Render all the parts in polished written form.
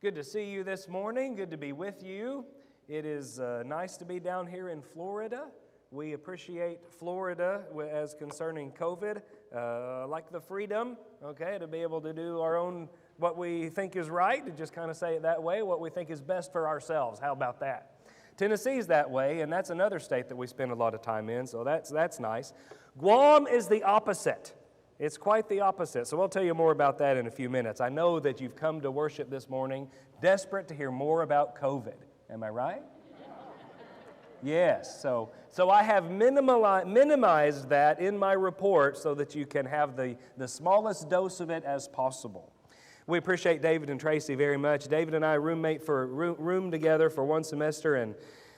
Good to see you this morning. Good to be with you. It is nice to be down here in Florida. We appreciate Florida as concerning COVID, like the freedom, to be able to do our own, what we think is right, to just kind of say it that way, what we think is best for ourselves. How about that? Tennessee's that way, and that's another state that we spend a lot of time in, so that's nice. Guam is the opposite. It's quite the opposite, so I'll tell you more about that in a few minutes. I know that you've come to worship this morning desperate to hear more about COVID. Am I right? Yes, so I have minimized that in my report so that you can have the smallest dose of it as possible. We appreciate David and Tracy very much. David and I room together for one semester,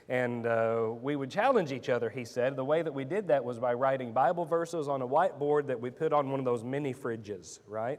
and we would challenge each other, he said. The way that we did that was by writing Bible verses on a whiteboard that we put on one of those mini fridges, right?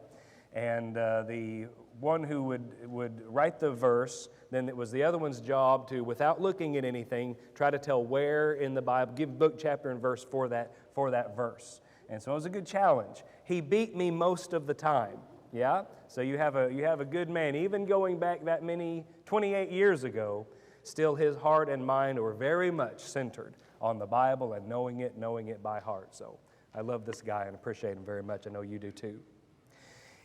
And the one who would write the verse, then it was the other one's job to, without looking at anything, try to tell where in the Bible, give book, chapter, and verse for that verse. And so it was a good challenge. He beat me most of the time, yeah? So you have a good man. Even going back that many, 28 years ago, still his heart and mind were very much centered on the Bible and knowing it by heart. So I love this guy and appreciate him very much. I know you do too.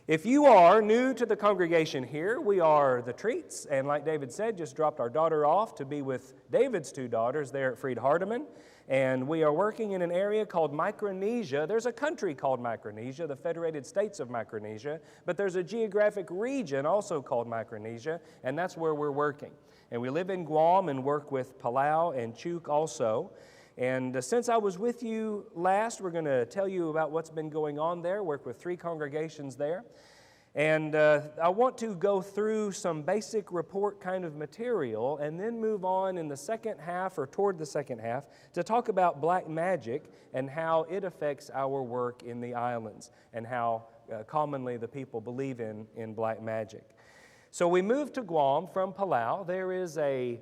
If you are new to the congregation here, we are the Treats, and like David said, just dropped our daughter off to be with David's two daughters there at Fried Hardeman, and we are working in an area called Micronesia. There's a country called Micronesia, the Federated States of Micronesia, but there's a geographic region also called Micronesia, and that's where we're working. And we live in Guam and work with Palau and Chuk also. And since I was with you last, we're going to tell you about what's been going on there, work with 3 congregations there. And I want to go through some basic report kind of material and then move on in the second half or toward the second half to talk about black magic and how it affects our work in the islands and how commonly the people believe in black magic. So we moved to Guam from Palau. There is a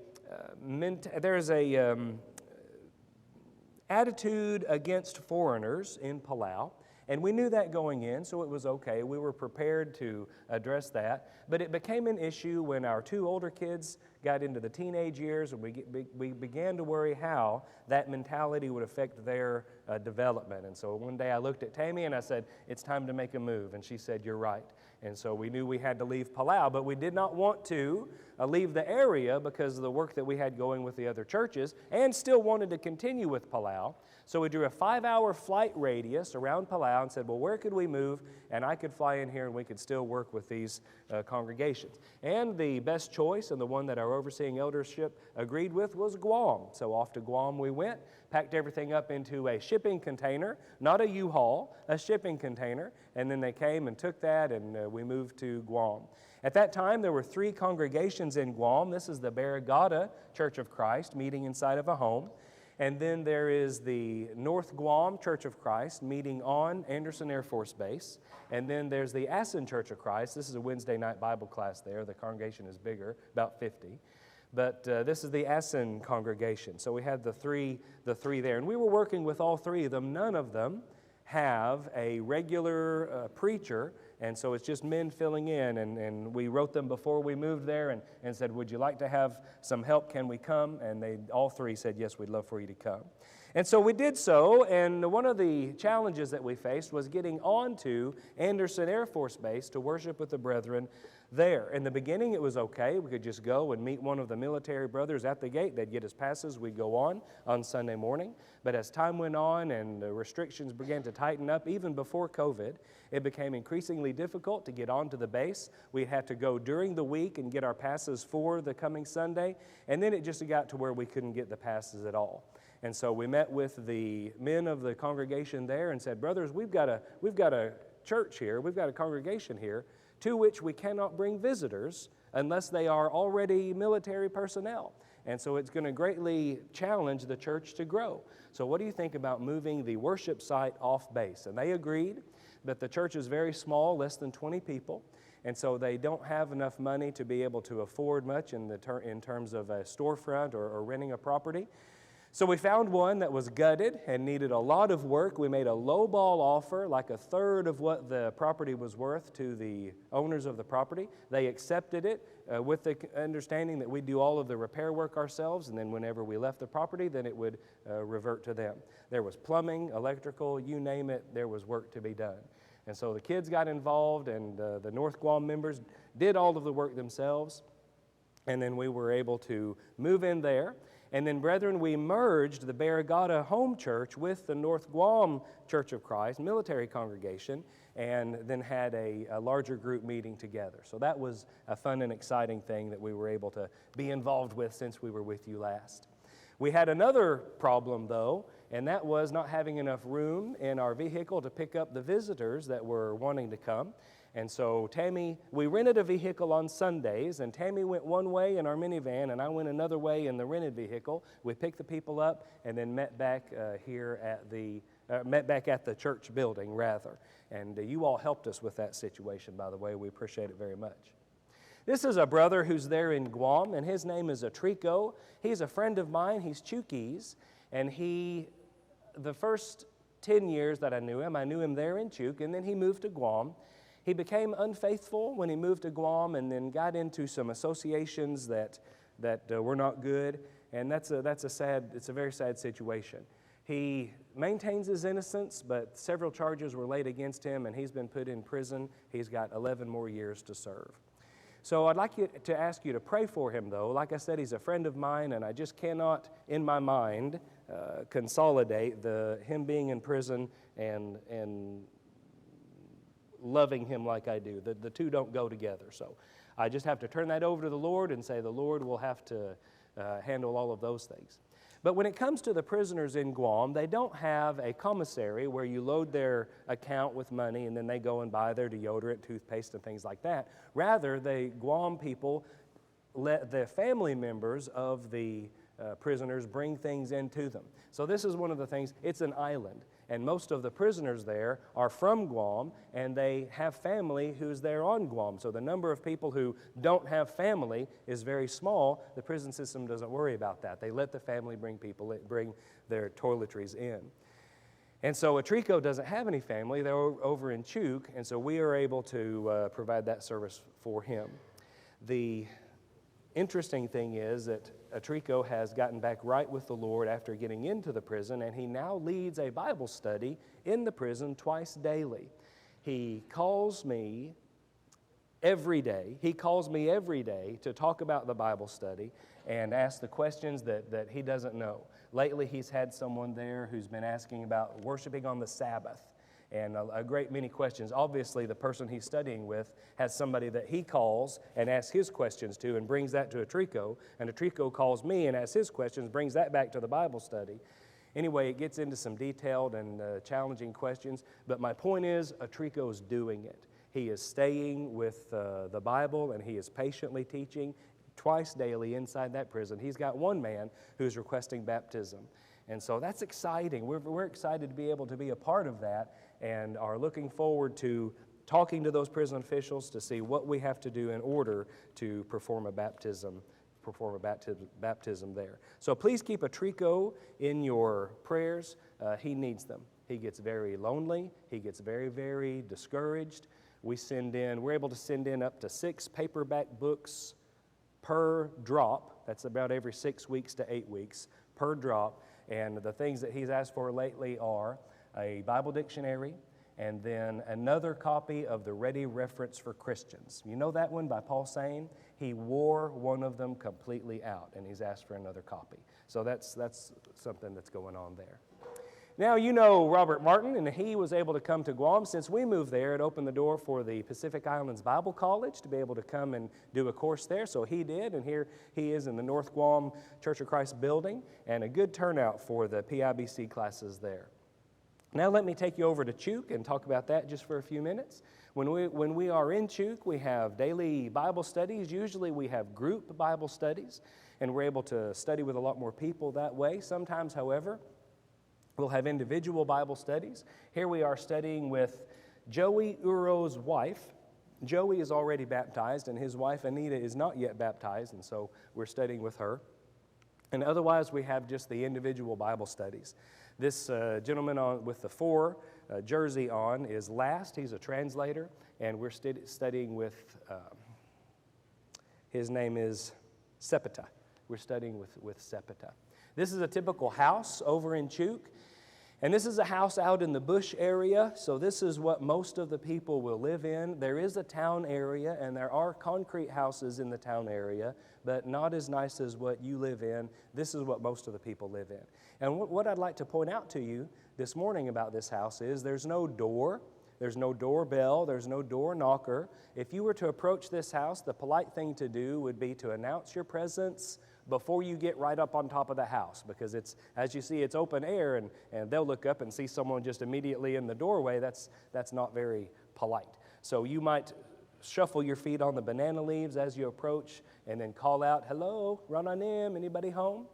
attitude against foreigners in Palau, and we knew that going in, so it was okay. We were prepared to address that, but it became an issue when our 2 older kids got into the teenage years, and we began to worry how that mentality would affect their development. And so one day I looked at Tammy and I said, "It's time to make a move," and she said, "You're right." And so we knew we had to leave Palau, but we did not want to leave the area because of the work that we had going with the other churches and still wanted to continue with Palau. So we drew a 5-hour flight radius around Palau and said, well, where could we move? And I could fly in here and we could still work with these congregations. And the best choice and the one that our overseeing eldership agreed with was Guam. So off to Guam we went, packed everything up into a shipping container, not a U-Haul, a shipping container, and then they came and took that and we moved to Guam. At that time, there were 3 congregations in Guam. This is the Barrigada Church of Christ meeting inside of a home. And then there is the North Guam Church of Christ meeting on Anderson Air Force Base. And then there's the Asin Church of Christ. This is a Wednesday night Bible class there. The congregation is bigger, about 50. But this is the Asin congregation. So we had the three there. And we were working with all 3 of them. None of them have a regular preacher, and so it's just men filling in, and we wrote them before we moved there and said, would you like to have some help? Can we come? And they all 3 said, yes, we'd love for you to come. And so we did so, and one of the challenges that we faced was getting onto Anderson Air Force Base to worship with the brethren there. In the beginning, it was okay. We could just go and meet one of the military brothers at the gate. They'd get us passes. We'd go on Sunday morning. But as time went on and the restrictions began to tighten up, even before COVID, it became increasingly difficult to get onto the base. We had to go during the week and get our passes for the coming Sunday, and then it just got to where we couldn't get the passes at all. And so we met with the men of the congregation there and said, brothers, we've got a church here, we've got a congregation here, to which we cannot bring visitors unless they are already military personnel. And so it's going to greatly challenge the church to grow. So what do you think about moving the worship site off base? And they agreed, but the church is very small, less than 20 people. And so they don't have enough money to be able to afford much in terms of a storefront or renting a property. So we found one that was gutted and needed a lot of work. We made a low-ball offer, like a third of what the property was worth, to the owners of the property. They accepted it with the understanding that we'd do all of the repair work ourselves, and then whenever we left the property, then it would revert to them. There was plumbing, electrical, you name it, there was work to be done. And so the kids got involved, and the North Guam members did all of the work themselves, and then we were able to move in there. And then, brethren, we merged the Barrigada home church with the North Guam Church of Christ military congregation, and then had a larger group meeting together. So that was a fun and exciting thing that we were able to be involved with since we were with you last. We had another problem, though, and that was not having enough room in our vehicle to pick up the visitors that were wanting to come. And so we rented a vehicle on Sundays, and Tammy went one way in our minivan, and I went another way in the rented vehicle. We picked the people up, and then met back at the church building, rather. And you all helped us with that situation, by the way. We appreciate it very much. This is a brother who's there in Guam, and his name is Atrico. He's a friend of mine. He's Chukis, and the first 10 years that I knew him there in Chuk, and then he moved to Guam. He became unfaithful when he moved to Guam, and then got into some associations that were not good, and it's a very sad situation. He maintains his innocence, but several charges were laid against him, and he's been put in prison. He's got 11 more years to serve. So I'd like to ask you to pray for him, though. Like I said, he's a friend of mine, and I just cannot, in my mind, consolidate him being in prison and loving him like I do. The two don't go together. So I just have to turn that over to the Lord and say the Lord will have to handle all of those things. But when it comes to the prisoners in Guam, they don't have a commissary where you load their account with money and then they go and buy their deodorant, toothpaste, and things like that. Rather, the Guam people let the family members of the prisoners bring things into them. So this is one of the things. It's an island, and most of the prisoners there are from Guam, and they have family who's there on Guam. So the number of people who don't have family is very small. The prison system doesn't worry about that. They let the family bring their toiletries in. And so Atrico doesn't have any family. They're over in Chuk, and so we are able to provide that service for him. The interesting thing is that Atrico has gotten back right with the Lord after getting into the prison, and he now leads a Bible study in the prison twice daily. He calls me every day. He calls me every day to talk about the Bible study and ask the questions that he doesn't know. Lately, he's had someone there who's been asking about worshiping on the Sabbath, and a great many questions. Obviously, the person he's studying with has somebody that he calls and asks his questions to and brings that to Atrico, and Atrico calls me and asks his questions, brings that back to the Bible study. Anyway, it gets into some detailed and challenging questions, but my point is Atrico's doing it. He is staying with the Bible, and he is patiently teaching twice daily inside that prison. He's got one man who's requesting baptism. And so that's exciting. We're excited to be able to be a part of that, and are looking forward to talking to those prison officials to see what we have to do in order to perform a baptism there. So please keep Atrico in your prayers. He needs them. He gets very lonely. He gets very, very discouraged. We're able to send in up to 6 paperback books per drop. That's about every 6 weeks to 8 weeks per drop. And the things that he's asked for lately are a Bible dictionary, and then another copy of the Ready Reference for Christians. You know that one by Paul Sane? He wore one of them completely out, and he's asked for another copy. So that's something that's going on there. Now, you know Robert Martin, and he was able to come to Guam. Since we moved there, it opened the door for the Pacific Islands Bible College to be able to come and do a course there. So he did, and here he is in the North Guam Church of Christ building, and a good turnout for the PIBC classes there. Now let me take you over to Chuk and talk about that just for a few minutes. When we are in Chuk, we have daily Bible studies. Usually we have group Bible studies, and we're able to study with a lot more people that way. Sometimes, however, we'll have individual Bible studies. Here we are studying with Joey Uro's wife. Joey is already baptized, and his wife Anita is not yet baptized, and so we're studying with her. And otherwise, we have just the individual Bible studies. This gentleman with the 4 jersey on is last. He's a translator, and we're studying with, his name is Sepeta. We're studying with Sepeta. This is a typical house over in Chuk. And this is a house out in the bush area, so this is what most of the people will live in. There is a town area, and there are concrete houses in the town area, but not as nice as what you live in. This is what most of the people live in. And what I'd like to point out to you this morning about this house is there's no door, there's no doorbell, there's no door knocker. If you were to approach this house, the polite thing to do would be to announce your presence before you get right up on top of the house, because it's, as you see, it's open air, and they'll look up and see someone just immediately in the doorway. That's not very polite. So you might shuffle your feet on the banana leaves as you approach and then call out, "Hello, run on in, anybody home?"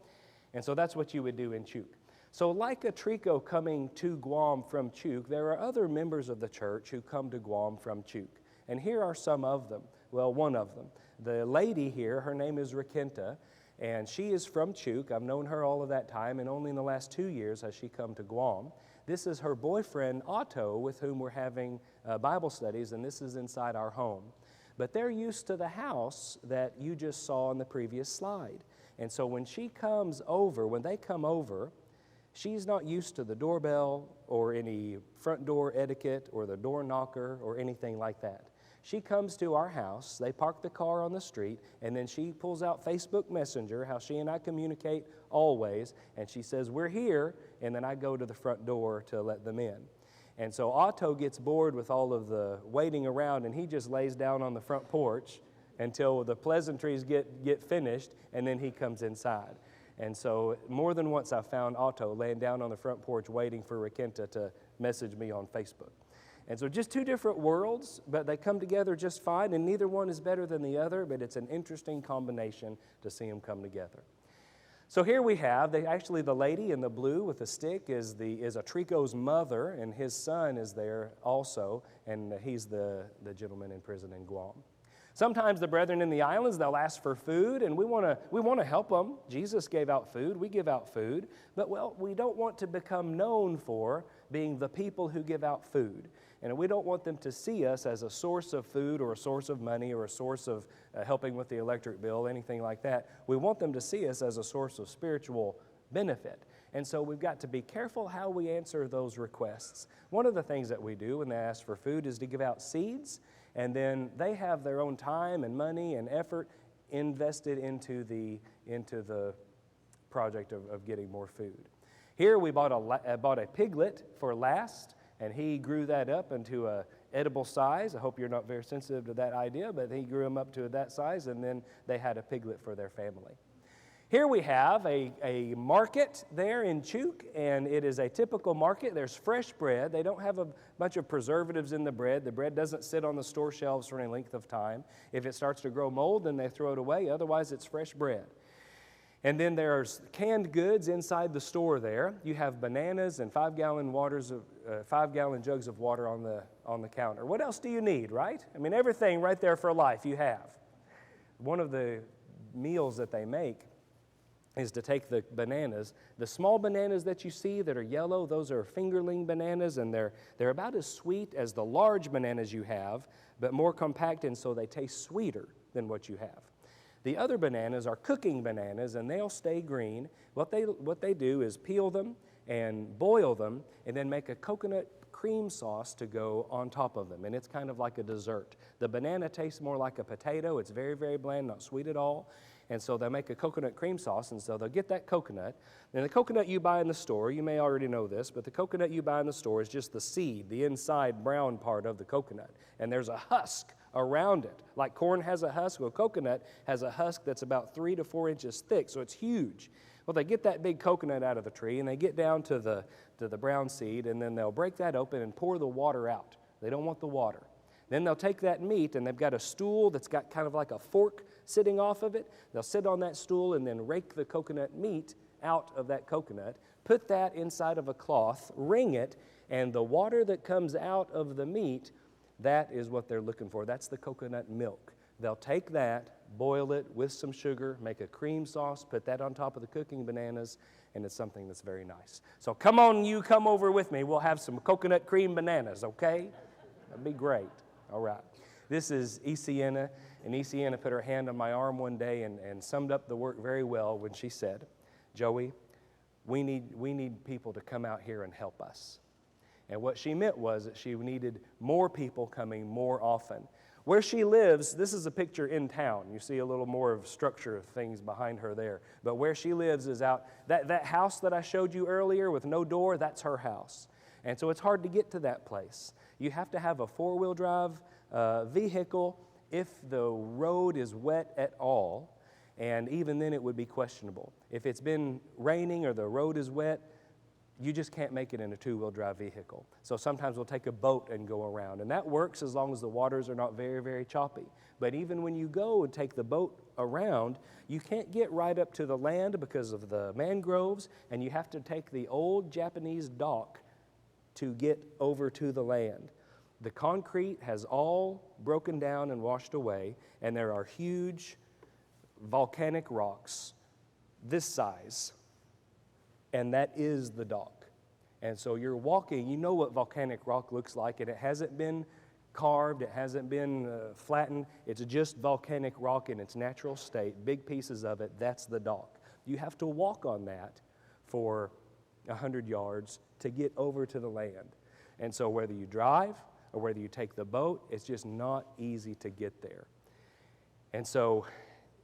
And so that's what you would do in Chuk. So like a Trico coming to Guam from Chuk, there are other members of the church who come to Guam from Chuk. And here are some of them. Well, one of them. The lady here, her name is Rakinta, and she is from Chuk. I've known her all of that time, and only in the last 2 years has she come to Guam. This is her boyfriend, Otto, with whom we're having Bible studies, and this is inside our home. But they're used to the house that you just saw on the previous slide. And so when they come over, she's not used to the doorbell or any front door etiquette or the door knocker or anything like that. She comes to our house, they park the car on the street, and then she pulls out Facebook Messenger, how she and I communicate always, and she says, "We're here," and then I go to the front door to let them in. And so Otto gets bored with all of the waiting around, and he just lays down on the front porch until the pleasantries get finished, and then he comes inside. And so more than once I've found Otto laying down on the front porch waiting for Rakinta to message me on Facebook. And so just 2 different worlds, but they come together just fine, and neither one is better than the other, but it's an interesting combination to see them come together. So here we have, the lady in the blue with the stick is a Trico's mother, and his son is there also, and he's the gentleman in prison in Guam. Sometimes the brethren in the islands, they'll ask for food, and we want to help them. Jesus gave out food, we give out food, but we don't want to become known for being the people who give out food. And we don't want them to see us as a source of food or a source of money or a source of helping with the electric bill, anything like that. We want them to see us as a source of spiritual benefit. And so we've got to be careful how we answer those requests. One of the things that we do when they ask for food is to give out seeds, and then they have their own time and money and effort invested into the project of getting more food. Here we bought a piglet for last, and he grew that up into a edible size. I hope you're not very sensitive to that idea, but he grew him up to that size, and then they had a piglet for their family. Here we have a market there in Chuk, and it is a typical market. There's fresh bread. They don't have a bunch of preservatives in the bread. The bread doesn't sit on the store shelves for any length of time. If it starts to grow mold, then they throw it away. Otherwise, it's fresh bread. And then there's canned goods inside the store there. You have bananas and 5-gallon jugs of water on the counter. What else do you need, right? I mean, everything right there for life you have. One of the meals that they make is to take the bananas. The small bananas that you see that are yellow, those are fingerling bananas, and they're about as sweet as the large bananas you have, but more compact, and so they taste sweeter than what you have. The other bananas are cooking bananas, and they'll stay green. What they do is peel them and boil them, and then make a coconut cream sauce to go on top of them, and it's kind of like a dessert. The banana tastes more like a potato. It's very, very bland, not sweet at all. And so they'll make a coconut cream sauce, and so they'll get that coconut. And the coconut you buy in the store, you may already know this, but the coconut you buy in the store is just the seed, the inside brown part of the coconut. And there's a husk around it. Like corn has a husk, well, coconut has a husk that's about 3 to 4 inches thick, so it's huge. Well, they get that big coconut out of the tree, and they get down to the brown seed, and then they'll break that open and pour the water out. They don't want the water. Then they'll take that meat, and they've got a stool that's got kind of like a fork sitting off of it. They'll sit on that stool and then rake the coconut meat out of that coconut, put that inside of a cloth, wring it, and the water that comes out of the meat, that is what they're looking for. That's the coconut milk. they'll take that, boil it with some sugar, make a cream sauce, put that on top of the cooking bananas, and it's something that's very nice. So come on, you come over with me. We'll have some coconut cream bananas, okay? That'd be great. All right. This is Isiana, and Isiana put her hand on my arm one day and summed up the work very well when she said, Joey, we need people to come out here and help us. And what she meant was that she needed more people coming more often. Where she lives, this is a picture in town. You see a little more of structure of things behind her there. But where she lives is out, that house that I showed you earlier with no door, that's her house. And so it's hard to get to that place. You have to have a four-wheel drive vehicle if the road is wet at all, and even then it would be questionable. If it's been raining or the road is wet, you just can't make it in a two-wheel drive vehicle. So sometimes we'll take a boat and go around, and that works as long as the waters are not very, very choppy. But even when you go and take the boat around, you can't get right up to the land because of the mangroves, and you have to take the old Japanese dock to get over to the land. The concrete has all broken down and washed away, and there are huge volcanic rocks this size, and that is the dock. And so you're walking, you know what volcanic rock looks like, and it hasn't been carved, it hasn't been flattened, it's just volcanic rock in its natural state, big pieces of it, that's the dock. You have to walk on that for 100 yards to get over to the land. And so whether you drive or whether you take the boat, it's just not easy to get there. And so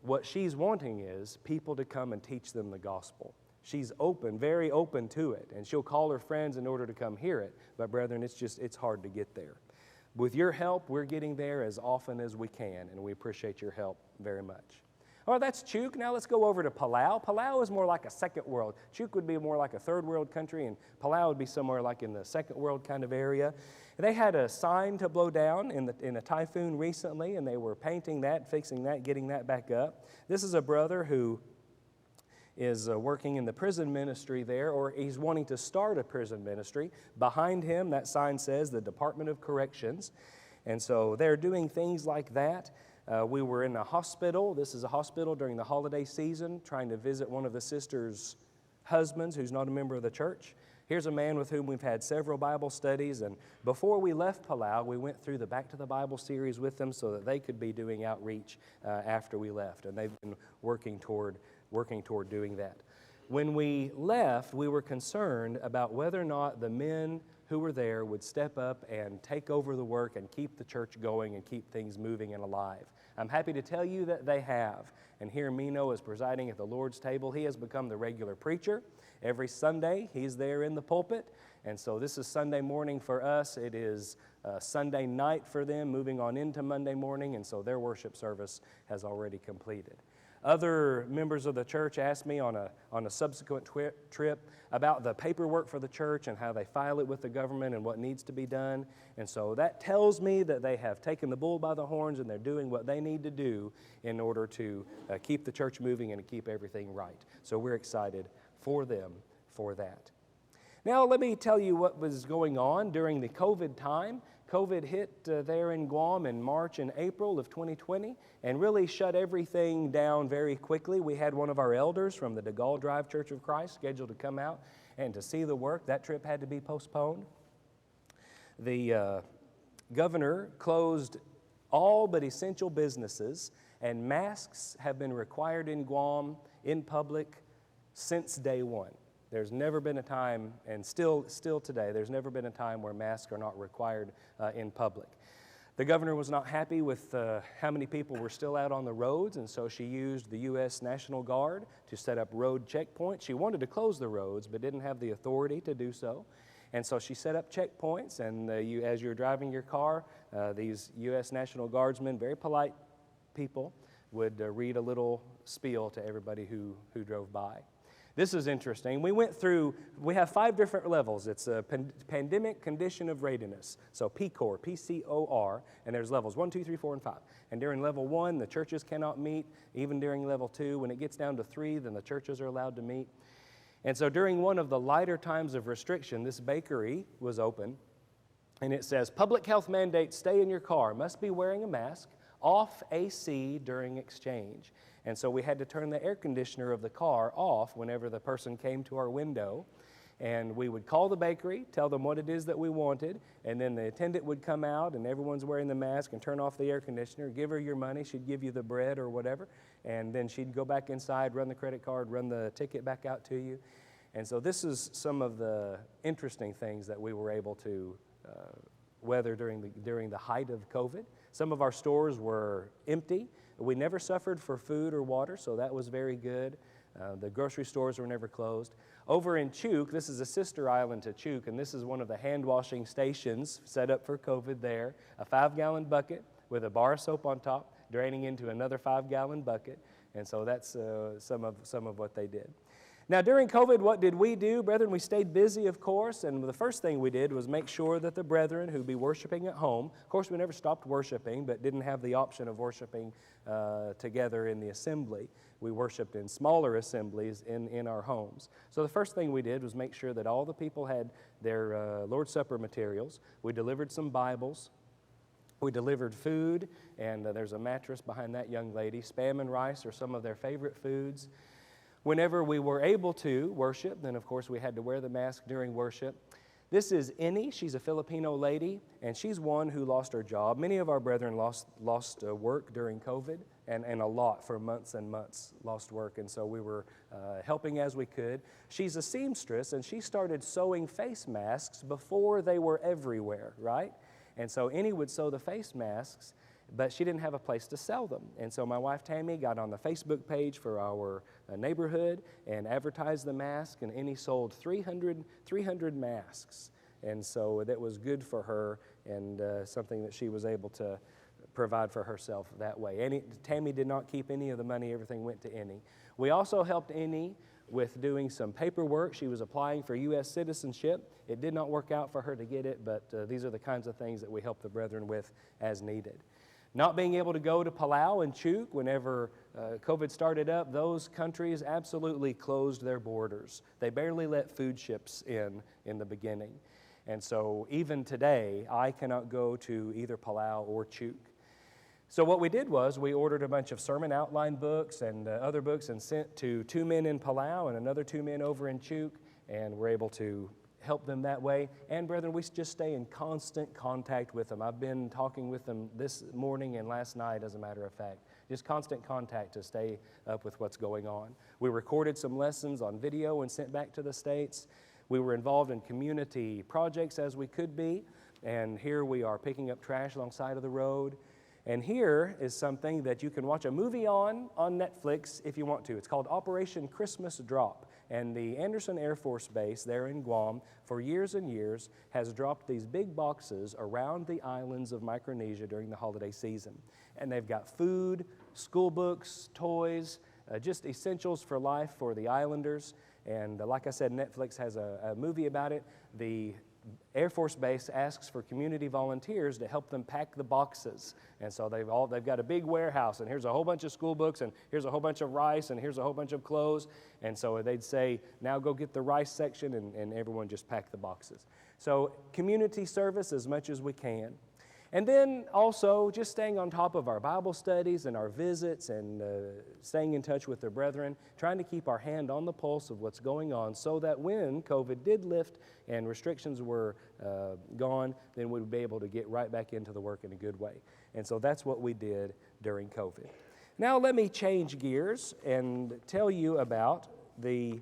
what she's wanting is people to come and teach them the gospel. She's open, very open to it, and she'll call her friends in order to come hear it. But brethren, it's hard to get there. With your help, we're getting there as often as we can, and we appreciate your help very much. All right, that's Chuk. Now let's go over to Palau. Palau is more like a second world. Chuk would be more like a third world country, and Palau would be somewhere like in the second world kind of area. They had a sign to blow down in a typhoon recently, and they were painting that, fixing that, getting that back up. This is a brother who is working in the prison ministry there, or he's wanting to start a prison ministry. Behind him, that sign says the Department of Corrections. And so they're doing things like that. We were in a hospital. This is a hospital during the holiday season, trying to visit one of the sisters' husbands who's not a member of the church. Here's a man with whom we've had several Bible studies, and before we left Palau, we went through the Back to the Bible series with them so that they could be doing outreach after we left, and they've been working toward doing that. When we left, we were concerned about whether or not the men who were there would step up and take over the work and keep the church going and keep things moving and alive. I'm happy to tell you that they have. And here Mino is presiding at the Lord's table. He has become the regular preacher. Every Sunday, he's there in the pulpit. And so this is Sunday morning for us. It is Sunday night for them, moving on into Monday morning. And so their worship service has already completed. Other members of the church asked me on a subsequent trip about the paperwork for the church and how they file it with the government and what needs to be done. And so that tells me that they have taken the bull by the horns and they're doing what they need to do in order to keep the church moving and to keep everything right. So we're excited for them for that. Now let me tell you what was going on during the COVID time. COVID hit there in Guam in March and April of 2020 and really shut everything down very quickly. We had one of our elders from the De Gaulle Drive Church of Christ scheduled to come out and to see the work. That trip had to be postponed. The governor closed all but essential businesses, and masks have been required in Guam in public since day one. There's never been a time, and still today, there's never been a time where masks are not required in public. The governor was not happy with how many people were still out on the roads, and so she used the U.S. National Guard to set up road checkpoints. She wanted to close the roads, but didn't have the authority to do so. And so she set up checkpoints, and as you're driving your car, these U.S. National Guardsmen, very polite people, would read a little spiel to everybody who drove by. This is interesting. We have 5 different levels. It's a pandemic condition of readiness. So PCOR, P-C-O-R, and there's levels 1, 2, 3, 4, and 5. And during level 1, the churches cannot meet. Even during level 2, when it gets down to 3, then the churches are allowed to meet. And so during one of the lighter times of restriction, this bakery was open, and it says, public health mandates, stay in your car, must be wearing a mask, off AC during exchange. And so we had to turn the air conditioner of the car off whenever the person came to our window. And we would call the bakery, tell them what it is that we wanted, and then the attendant would come out, and everyone's wearing the mask, and turn off the air conditioner, give her your money, she'd give you the bread or whatever, and then she'd go back inside, run the credit card, run the ticket back out to you. And so this is some of the interesting things that we were able to weather during the height of COVID. Some of our stores were empty. We never suffered for food or water, so that was very good. The grocery stores were never closed. Over in Chuk, this is a sister island to Chuk, and this is one of the hand washing stations set up for COVID there. A 5-gallon bucket with a bar of soap on top, draining into another 5-gallon bucket. And so that's some of what they did. Now, during COVID, what did we do? Brethren, we stayed busy, of course, and the first thing we did was make sure that the brethren who'd be worshiping at home, of course, we never stopped worshiping, but didn't have the option of worshiping together in the assembly. We worshiped in smaller assemblies in our homes. So the first thing we did was make sure that all the people had their Lord's Supper materials. We delivered some Bibles. We delivered food, and there's a mattress behind that young lady. Spam and rice are some of their favorite foods. Whenever we were able to worship, then of course we had to wear the mask during worship. This is Innie. She's a Filipino lady, and she's one who lost her job. Many of our brethren lost work during COVID, and a lot for months and months lost work, and so we were helping as we could. She's a seamstress, and she started sewing face masks before they were everywhere, right? And so Innie would sew the face masks, but she didn't have a place to sell them. And so my wife Tammy got on the Facebook page for our neighborhood and advertised the mask, and Innie sold 300 masks. And so that was good for her, and something that she was able to provide for herself that way. Tammy did not keep any of the money. Everything went to Innie. We also helped Innie with doing some paperwork. She was applying for U.S. citizenship. It did not work out for her to get it, but these are the kinds of things that we help the brethren with as needed. Not being able to go to Palau and Chuk whenever COVID started up, those countries absolutely closed their borders. They barely let food ships in the beginning. And so even today, I cannot go to either Palau or Chuk. So what we did was we ordered a bunch of sermon outline books and other books and sent to 2 men in Palau and another 2 men over in Chuk, and we're able to help them that way. And brethren, we just stay in constant contact with them. I've been talking with them this morning and last night, as a matter of fact. Just constant contact to stay up with what's going on. We recorded some lessons on video and sent back to the States. We were involved in community projects as we could be, and here we are picking up trash alongside of the road. And here is something that you can watch a movie on Netflix if you want to. It's called Operation Christmas Drop. And the Anderson Air Force Base there in Guam, for years and years, has dropped these big boxes around the islands of Micronesia during the holiday season. And they've got food, school books, toys, just essentials for life for the islanders. And like I said, Netflix has a movie about it. The Air Force Base asks for community volunteers to help them pack the boxes. And so they've got a big warehouse, and here's a whole bunch of school books, and here's a whole bunch of rice, and here's a whole bunch of clothes. And so they'd say, now go get the rice section, and everyone just pack the boxes. So community service as much as we can. And then also just staying on top of our Bible studies and our visits and staying in touch with the brethren, trying to keep our hand on the pulse of what's going on so that when COVID did lift and restrictions were gone, then we'd be able to get right back into the work in a good way. And so that's what we did during COVID. Now let me change gears and tell you about the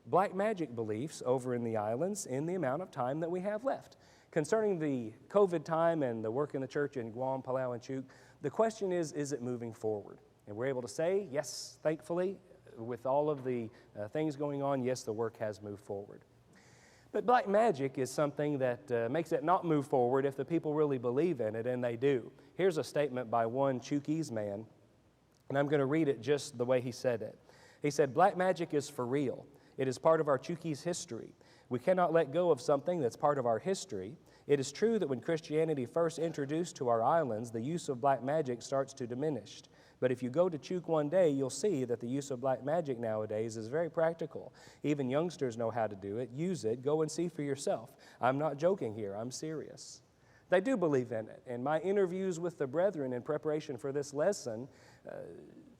black magic beliefs over in the islands in the amount of time that we have left. Concerning the COVID time and the work in the church in Guam, Palau, and Chuk, the question is it moving forward? And we're able to say, yes, thankfully, with all of the things going on, yes, the work has moved forward. But black magic is something that makes it not move forward if the people really believe in it, and they do. Here's a statement by one Chukese man, and I'm going to read it just the way he said it. He said, "Black magic is for real. It is part of our Chukese history. We cannot let go of something that's part of our history. It is true that when Christianity first introduced to our islands, the use of black magic starts to diminish. But if you go to Chuk one day, you'll see that the use of black magic nowadays is very practical. Even youngsters know how to do it. Use it. Go and see for yourself. I'm not joking here. I'm serious." They do believe in it. And my interviews with the brethren in preparation for this lesson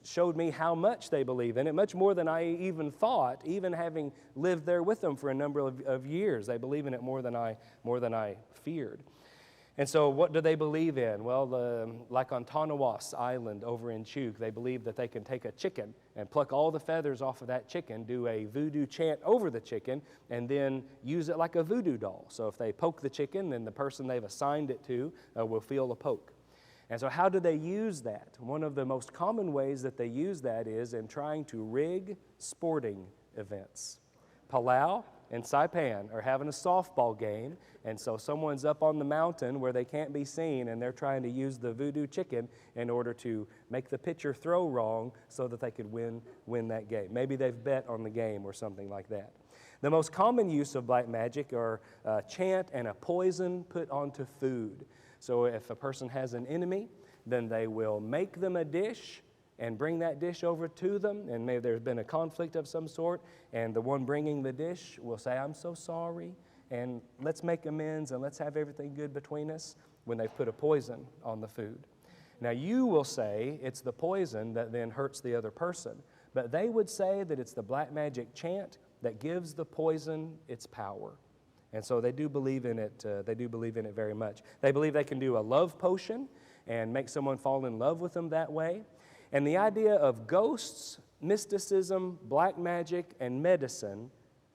showed me how much they believe in it, much more than I even thought, even having lived there with them for a number of years. They believe in it more than I feared. And so what do they believe in? Well, like on Tanawas Island over in Chuuk, they believe that they can take a chicken and pluck all the feathers off of that chicken, do a voodoo chant over the chicken, and then use it like a voodoo doll. So if they poke the chicken, then the person they've assigned it to will feel a poke. And so how do they use that? One of the most common ways that they use that is in trying to rig sporting events. Palau and Saipan are having a softball game, and so someone's up on the mountain where they can't be seen, and they're trying to use the voodoo chicken in order to make the pitcher throw wrong so that they could win that game. Maybe they've bet on the game or something like that. The most common use of black magic are a chant and a poison put onto food. So if a person has an enemy, then they will make them a dish and bring that dish over to them, and maybe there's been a conflict of some sort, and the one bringing the dish will say, "I'm so sorry, and let's make amends, and let's have everything good between us," when they've put a poison on the food. Now you will say it's the poison that then hurts the other person, but they would say that it's the black magic chant that gives the poison its power. And so they do believe in it. They do believe in it very much. They believe they can do a love potion and make someone fall in love with them that way. And the idea of ghosts, mysticism, black magic, and medicine,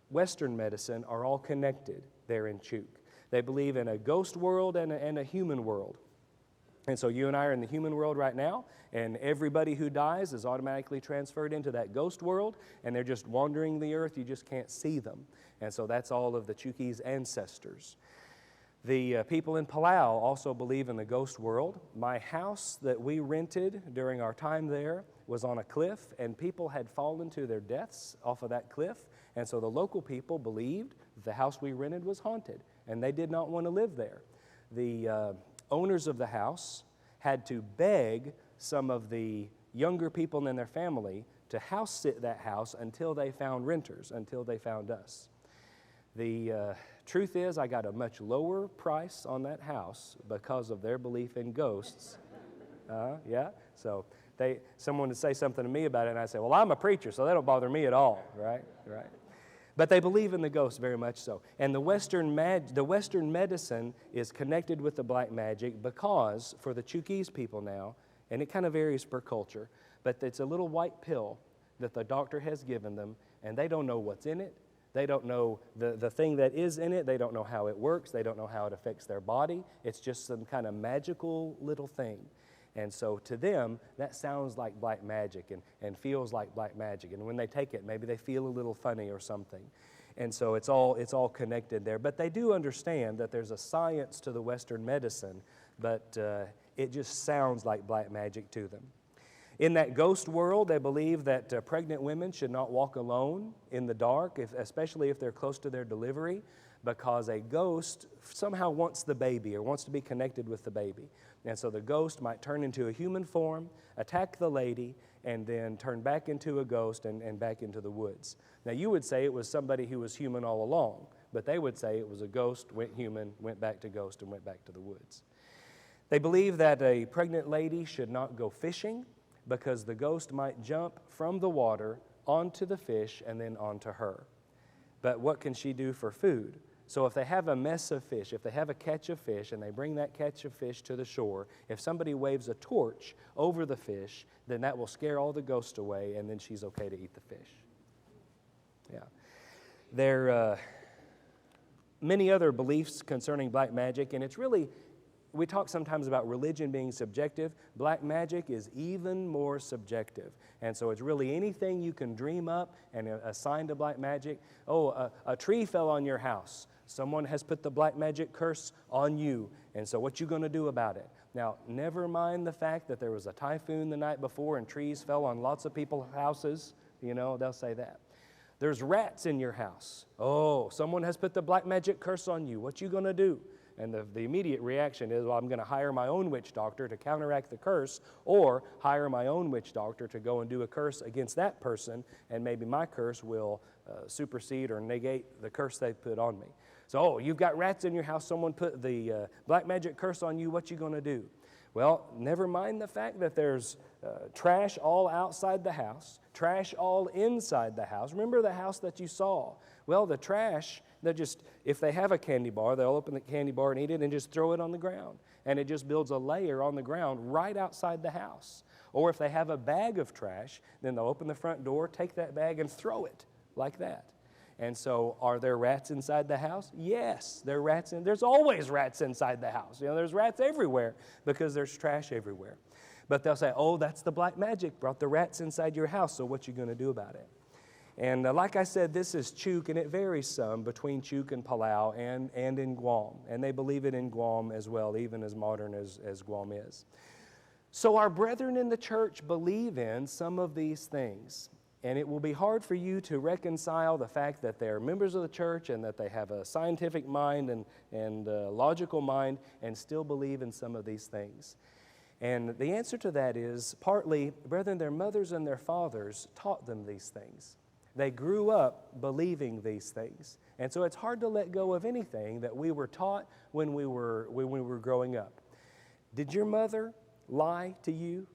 Western medicine, are all connected there in Chuuk. They believe in a ghost world and a human world. And so you and I are in the human world right now, and everybody who dies is automatically transferred into that ghost world, and they're just wandering the earth. You just can't see them. And so that's all of the Chuukese ancestors. The people in Palau also believe in the ghost world. My house that we rented during our time there was on a cliff, and people had fallen to their deaths off of that cliff. And so the local people believed the house we rented was haunted, and they did not want to live there. The owners of the house had to beg some of the younger people in their family to house sit that house until they found renters, until they found us. The truth is, I got a much lower price on that house because of their belief in ghosts. Yeah, so someone would say something to me about it, and I say, "Well, I'm a preacher, so that don't bother me at all," right? But they believe in the ghosts very much so. And the Western medicine is connected with the black magic because, for the Chuukese people now, and it kind of varies per culture, but it's a little white pill that the doctor has given them, and they don't know what's in it. They don't know the thing that is in it. They don't know how it works. They don't know how it affects their body. It's just some kind of magical little thing. And so to them, that sounds like black magic and feels like black magic. And when they take it, maybe they feel a little funny or something. And so it's all connected there. But they do understand that there's a science to the Western medicine, but it just sounds like black magic to them. In that ghost world, they believe that pregnant women should not walk alone in the dark, especially if they're close to their delivery, because a ghost somehow wants the baby or wants to be connected with the baby. And so the ghost might turn into a human form, attack the lady, and then turn back into a ghost and back into the woods. Now you would say it was somebody who was human all along, but they would say it was a ghost, went human, went back to ghost, and went back to the woods. They believe that a pregnant lady should not go fishing because the ghost might jump from the water onto the fish and then onto her. But what can she do for food? So if they have a mess of fish, if they have a catch of fish and they bring that catch of fish to the shore, if somebody waves a torch over the fish, then that will scare all the ghosts away, and then she's okay to eat the fish. Yeah. There are many other beliefs concerning black magic, and it's really, we talk sometimes about religion being subjective. Black magic is even more subjective. And so it's really anything you can dream up and assign to black magic. Oh, a tree fell on your house. Someone has put the black magic curse on you. And so what you going to do about it? Now, never mind the fact that there was a typhoon the night before and trees fell on lots of people's houses. You know, they'll say that. There's rats in your house. Oh, someone has put the black magic curse on you. What you going to do? And the immediate reaction is, well, I'm going to hire my own witch doctor to counteract the curse, or hire my own witch doctor to go and do a curse against that person, and maybe my curse will supersede or negate the curse they put on me. So, oh, you've got rats in your house, someone put the black magic curse on you, what you going to do? Well, never mind the fact that there's trash all outside the house, trash all inside the house. Remember the house that you saw? Well, the trash, if they have a candy bar, they'll open the candy bar and eat it and just throw it on the ground. And it just builds a layer on the ground right outside the house. Or if they have a bag of trash, then they'll open the front door, take that bag and throw it like that. And so, are there rats inside the house? Yes, there are rats there's always rats inside the house. There's rats everywhere because there's trash everywhere. But they'll say, oh, that's the black magic brought the rats inside your house, so what you going to do about it? And like I said, this is Chuk, and it varies some between Chuk and Palau and in Guam. And they believe it in Guam as well, even as modern as Guam is. So our brethren in the church believe in some of these things. And it will be hard for you to reconcile the fact that they're members of the church and that they have a scientific mind and a logical mind and still believe in some of these things. And the answer to that is partly, brethren, their mothers and their fathers taught them these things. They grew up believing these things. And so it's hard to let go of anything that we were taught when we were growing up. Did your mother lie to you?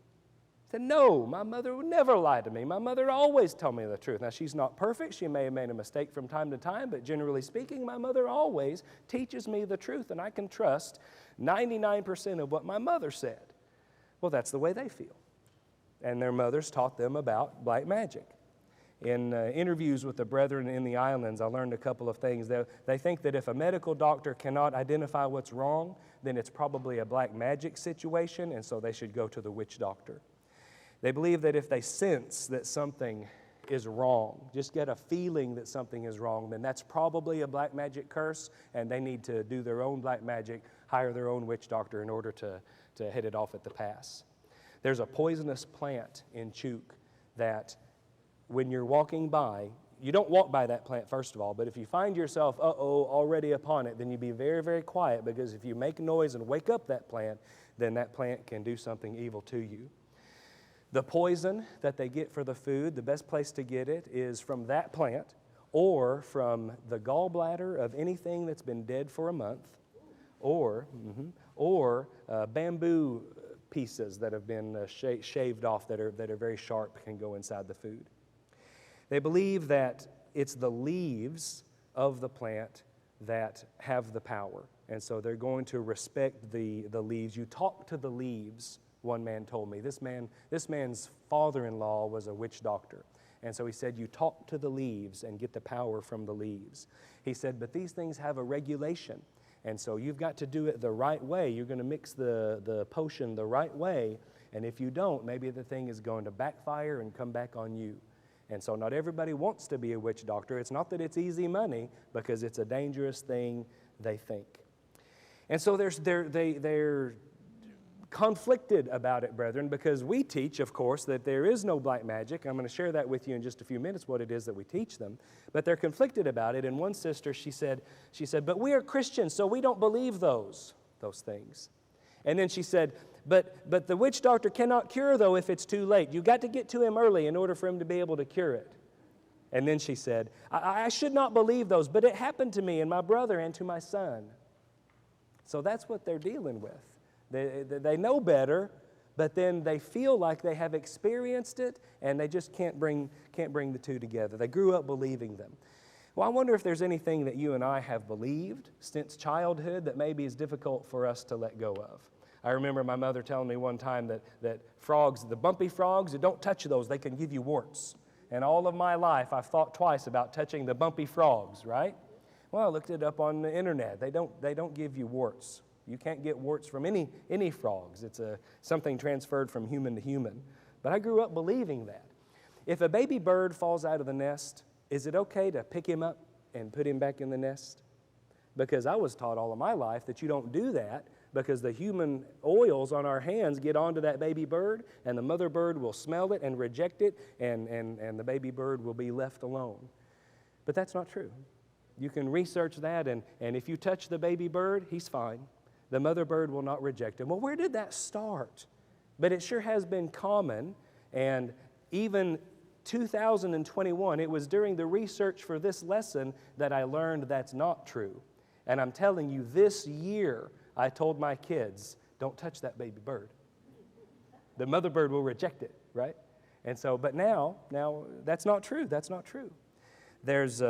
I said, no, my mother would never lie to me. My mother always told me the truth. Now, she's not perfect. She may have made a mistake from time to time, but generally speaking, my mother always teaches me the truth, and I can trust 99% of what my mother said. Well, that's the way they feel. And their mothers taught them about black magic. In interviews with the brethren in the islands, I learned a couple of things. They think that if a medical doctor cannot identify what's wrong, then it's probably a black magic situation, and so they should go to the witch doctor. They believe that if they sense that something is wrong, just get a feeling that something is wrong, then that's probably a black magic curse, and they need to do their own black magic, hire their own witch doctor in order to head it off at the pass. There's a poisonous plant in Chuk that when you're walking by, you don't walk by that plant first of all, but if you find yourself, already upon it, then you be very, very quiet, because if you make noise and wake up that plant, then that plant can do something evil to you. The poison that they get for the food, the best place to get it is from that plant or from the gallbladder of anything that's been dead for a month, or bamboo pieces that have been shaved off that are very sharp can go inside the food. They believe that it's the leaves of the plant that have the power, and so they're going to respect the leaves. You talk to the leaves, one man told me. This man's father-in-law was a witch doctor, and so he said, you talk to the leaves and get the power from the leaves. He said, but these things have a regulation, and so you've got to do it the right way. You're going to mix the potion the right way, and if you don't, maybe the thing is going to backfire and come back on you. And so not everybody wants to be a witch doctor. It's not that it's easy money, because it's a dangerous thing, they think. And so they're conflicted about it, brethren, because we teach, of course, that there is no black magic. I'm going to share that with you in just a few minutes, what it is that we teach them. But they're conflicted about it. And one sister, she said, but we are Christians, so we don't believe those things. And then she said, but the witch doctor cannot cure, though, if it's too late. You've got to get to him early in order for him to be able to cure it. And then she said, I should not believe those, but it happened to me and my brother and to my son. So that's what they're dealing with. They know better, but then they feel like they have experienced it, and they just can't bring the two together. They grew up believing them. Well, I wonder if there's anything that you and I have believed since childhood that maybe is difficult for us to let go of. I remember my mother telling me one time that frogs, the bumpy frogs, don't touch those, they can give you warts. And all of my life, I've thought twice about touching the bumpy frogs, right? Well, I looked it up on the internet. They don't give you warts. You can't get warts from any frogs. It's something transferred from human to human. But I grew up believing that. If a baby bird falls out of the nest, is it okay to pick him up and put him back in the nest? Because I was taught all of my life that you don't do that, because the human oils on our hands get onto that baby bird, and the mother bird will smell it and reject it, and the baby bird will be left alone. But that's not true. You can research that, and if you touch the baby bird, he's fine. The mother bird will not reject him. Well, where did that start? But it sure has been common, and even 2021, it was during the research for this lesson that I learned that's not true. And I'm telling you, this year, I told my kids, don't touch that baby bird. The mother bird will reject it, right? And so, but now that's not true. That's not true. There's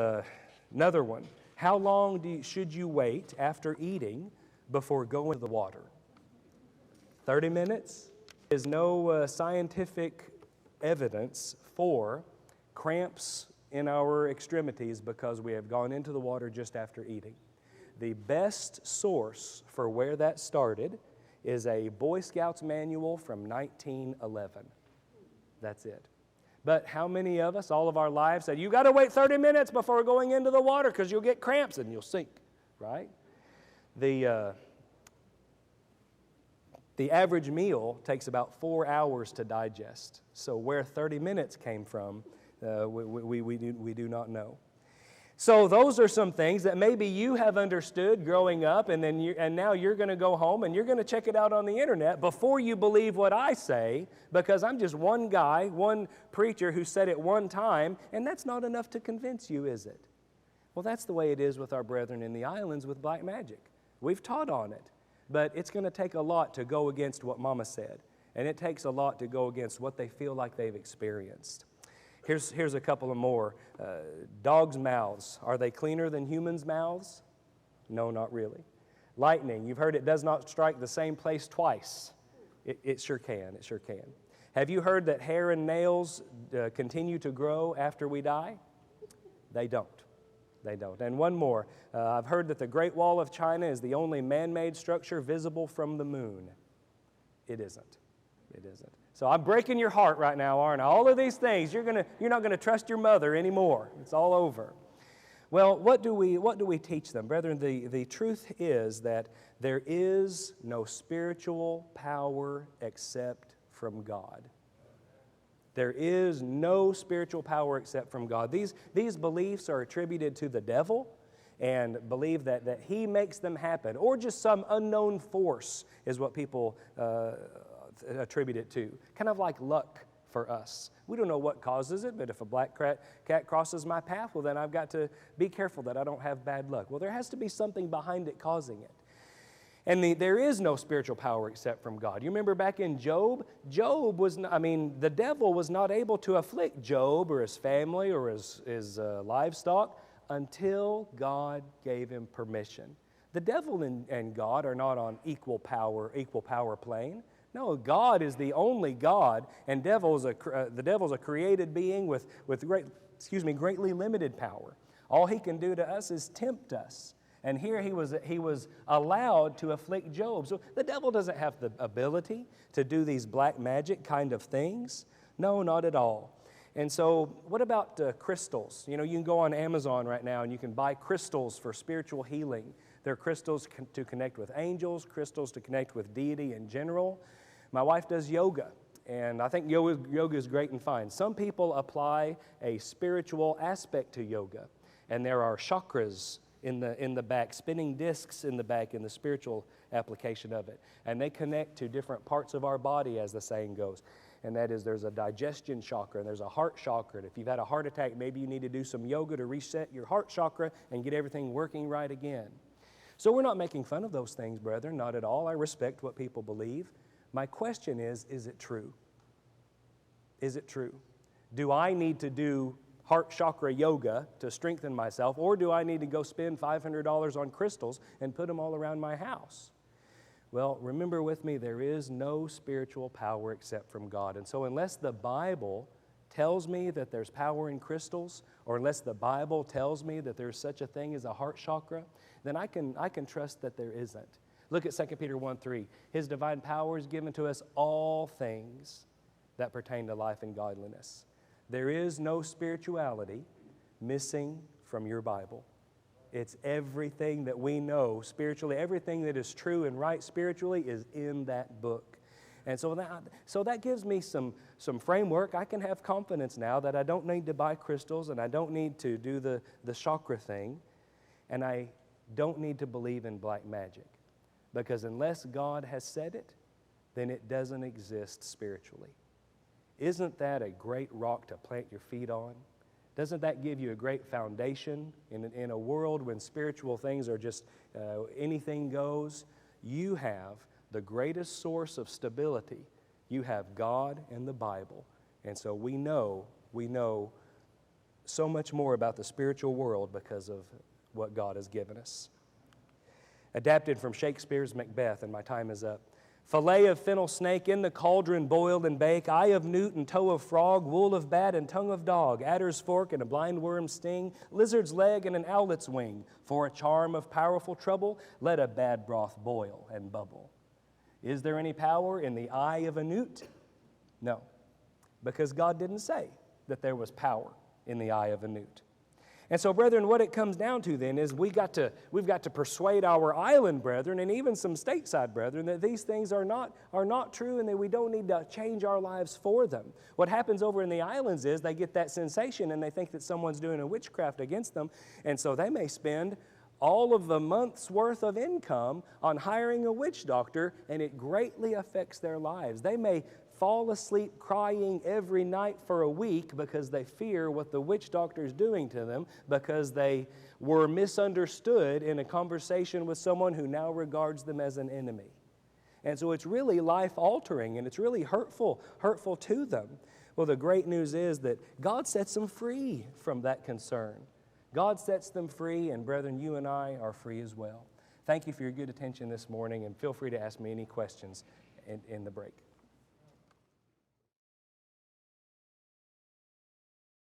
another one. How long should you wait after eating before going to the water? 30 minutes? There's no scientific evidence for cramps in our extremities because we have gone into the water just after eating. The best source for where that started is a Boy Scouts manual from 1911. That's it. But how many of us, all of our lives, said, you got to wait 30 minutes before going into the water because you'll get cramps and you'll sink, right? The average meal takes about 4 hours to digest. So where 30 minutes came from, we do not know. So those are some things that maybe you have understood growing up, and now you're going to go home and you're going to check it out on the internet before you believe what I say, because I'm just one guy, one preacher who said it one time, and that's not enough to convince you, is it? Well, that's the way it is with our brethren in the islands with black magic. We've taught on it, but it's going to take a lot to go against what Mama said, and it takes a lot to go against what they feel like they've experienced. Here's a couple of more. Dogs' mouths, are they cleaner than humans' mouths? No, not really. Lightning, you've heard it does not strike the same place twice. It sure can, it sure can. Have you heard that hair and nails continue to grow after we die? They don't. They don't. And one more, I've heard that the Great Wall of China is the only man-made structure visible from the moon. It isn't. It isn't. So I'm breaking your heart right now, aren't I? All of these things, you're not going to trust your mother anymore. It's all over. Well, what do we teach them? Brethren, the truth is that there is no spiritual power except from God. There is no spiritual power except from God. These beliefs are attributed to the devil and believe that he makes them happen, or just some unknown force is what people attribute it to. Kind of like luck for us. We don't know what causes it, but if a black cat crosses my path, well, then I've got to be careful that I don't have bad luck. Well, there has to be something behind it causing it. And there is no spiritual power except from God. You remember back in Job? The devil was not able to afflict Job or his family or his livestock until God gave him permission. The devil and God are not on equal power plane. No, God is the only God, and the devil's a created being with greatly limited power. All he can do to us is tempt us. And here he was allowed to afflict Job. So the devil doesn't have the ability to do these black magic kind of things. No, not at all. And so what about crystals? You can go on Amazon right now and you can buy crystals for spiritual healing. There are crystals to connect with angels, crystals to connect with deity in general. My wife does yoga, and I think yoga is great and fine. Some people apply a spiritual aspect to yoga, and there are chakras in the back, spinning discs in the back in the spiritual application of it. And they connect to different parts of our body, as the saying goes. And that is, there's a digestion chakra, and there's a heart chakra. And if you've had a heart attack, maybe you need to do some yoga to reset your heart chakra and get everything working right again. So we're not making fun of those things, brethren, not at all. I respect what people believe. My question is it true? Is it true? Do I need to do heart chakra yoga to strengthen myself, or do I need to go spend $500 on crystals and put them all around my house? Well, remember with me, there is no spiritual power except from God. And so unless the Bible tells me that there's power in crystals, or unless the Bible tells me that there's such a thing as a heart chakra, then I can trust that there isn't. Look at 2 Peter 1:3. His divine power is given to us all things that pertain to life and godliness. There is no spirituality missing from your Bible. It's everything that we know spiritually. Everything that is true and right spiritually is in that book. And so that gives me some framework. I can have confidence now that I don't need to buy crystals, and I don't need to do the chakra thing, and I don't need to believe in black magic. Because unless God has said it, then it doesn't exist spiritually. Isn't that a great rock to plant your feet on? Doesn't that give you a great foundation in a world when spiritual things are just anything goes? You have the greatest source of stability. You have God and the Bible. And so we know so much more about the spiritual world because of what God has given us. Adapted from Shakespeare's Macbeth, and my time is up. Fillet of fennel snake in the cauldron boiled and bake, eye of newt and toe of frog, wool of bat and tongue of dog, adder's fork and a blind worm's sting, lizard's leg and an owlet's wing. For a charm of powerful trouble, let a bad broth boil and bubble. Is there any power in the eye of a newt? No, because God didn't say that there was power in the eye of a newt. And so, brethren, what it comes down to then is we've got to persuade our island brethren and even some stateside brethren that these things are not true and that we don't need to change our lives for them. What happens over in the islands is they get that sensation and they think that someone's doing a witchcraft against them, and so they may spend all of the month's worth of income on hiring a witch doctor, and it greatly affects their lives. They may fall asleep crying every night for a week because they fear what the witch doctor is doing to them because they were misunderstood in a conversation with someone who now regards them as an enemy. And so it's really life-altering and it's really hurtful to them. Well, the great news is that God sets them free from that concern. God sets them free, and brethren, you and I are free as well. Thank you for your good attention this morning, and feel free to ask me any questions in the break.